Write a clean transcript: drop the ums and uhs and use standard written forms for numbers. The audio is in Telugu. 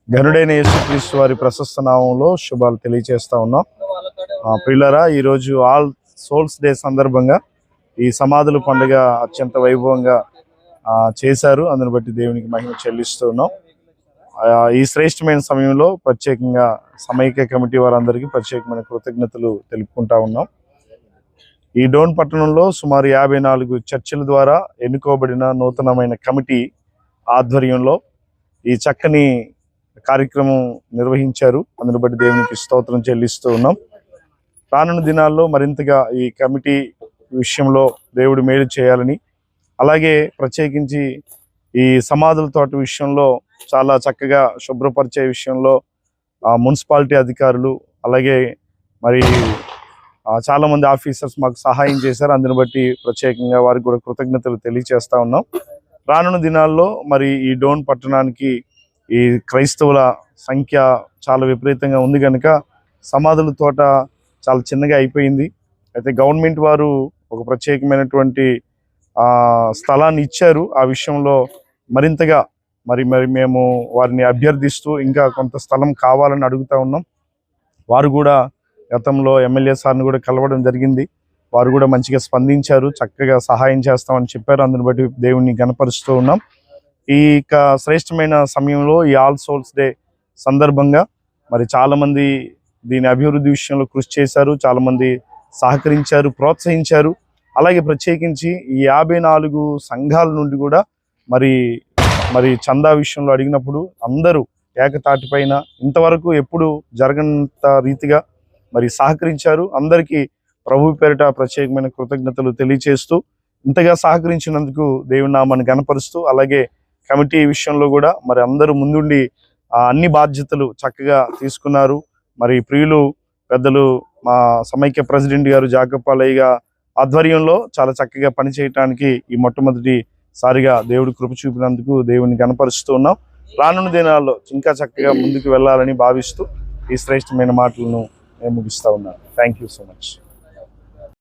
ఘనుడైన యేసుక్రీస్తు వారి ప్రశస్త నామంలో శుభాలు తెలియజేస్తా ఉన్నాం. ప్రియులారా, ఈరోజు ఆల్ సోల్స్ డే సందర్భంగా ఈ సమాధుల పండుగ అత్యంత వైభవంగా చేశారు. అందుని బట్టి దేవునికి మహిమ చెల్లిస్తూ ఉన్నాం. ఈ శ్రేష్టమైన సమయంలో ప్రత్యేకంగా సమైక్య కమిటీ వారందరికీ ప్రత్యేకమైన కృతజ్ఞతలు తెలుపుకుంటా ఉన్నాం. ఈ డోన్ పట్టణంలో సుమారు 54 చర్చిల ద్వారా ఎన్నుకోబడిన నూతనమైన కమిటీ ఆధ్వర్యంలో ఈ చక్కని కార్యక్రమం నిర్వహించారు. అందుని బట్టి దేవునికి స్తోత్రం చెల్లిస్తూ ఉన్నాం. రానున్న దినాల్లో మరింతగా ఈ కమిటీ విషయంలో దేవుడు మేలు చేయాలని, అలాగే ప్రత్యేకించి ఈ సమాధుల తోట విషయంలో చాలా చక్కగా శుభ్రపరిచే విషయంలో మున్సిపాలిటీ అధికారులు, అలాగే మరి చాలామంది ఆఫీసర్స్ మాకు సహాయం చేశారు. అందుని బట్టి ప్రత్యేకంగా వారికి కూడా కృతజ్ఞతలు తెలియజేస్తా ఉన్నాం. రానున్న దినాల్లో మరి ఈ డోన్ పట్టణానికి ఈ క్రైస్తవుల సంఖ్య చాలా విపరీతంగా ఉంది కనుక సమాధుల తోట చాలా చిన్నగా అయిపోయింది. అయితే గవర్నమెంట్ వారు ఒక ప్రత్యేకమైనటువంటి స్థలాన్ని ఇచ్చారు. ఆ విషయంలో మరింతగా మరి మేము వారిని అభ్యర్థిస్తూ ఇంకా కొంత స్థలం కావాలని అడుగుతా ఉన్నాం. వారు కూడా గతంలో ఎమ్మెల్యే సార్ని కూడా కలవడం జరిగింది. వారు కూడా మంచిగా స్పందించారు, చక్కగా సహాయం చేస్తామని చెప్పారు. అందుని బట్టి దేవుణ్ణి గణపరుస్తూ ఉన్నాం. ఈ శ్రేష్టమైన సమయంలో ఈ ఆల్ సోల్స్ డే సందర్భంగా మరి చాలామంది దీని అభివృద్ధి విషయంలో కృషి చేశారు, చాలామంది సహకరించారు, ప్రోత్సహించారు. అలాగే ప్రత్యేకించి ఈ 54 సంఘాల నుండి కూడా మరి చందా విషయంలో అడిగినప్పుడు అందరూ ఏకతాటిపైన ఇంతవరకు ఎప్పుడు జరగనంత రీతిగా మరి సహకరించారు. అందరికీ ప్రభు పేరిట ప్రత్యేకమైన కృతజ్ఞతలు తెలియచేస్తూ, ఇంతగా సహకరించినందుకు దేవుని నామాన్ని గణపరుస్తూ, అలాగే కమిటీ విషయంలో కూడా మరి అందరూ ముందుండి అన్ని బాధ్యతలు చక్కగా తీసుకున్నారు. మరి ప్రియులు పెద్దలు మా సమైక్య ప్రెసిడెంట్ గారు జాకపాలయ్య ఆధ్వర్యంలో చాలా చక్కగా పనిచేయటానికి ఈ మొట్టమొదటిసారిగా దేవుడు కృప చూపినందుకు దేవుని గణపరుస్తూ ఉన్నాం. రానున్న దినాల్లో ఇంకా చక్కగా ముందుకు వెళ్ళాలని భావిస్తూ ఈ శ్రేష్టమైన మాటలను నేను ముగిస్తా ఉన్నాను. Thank you so much.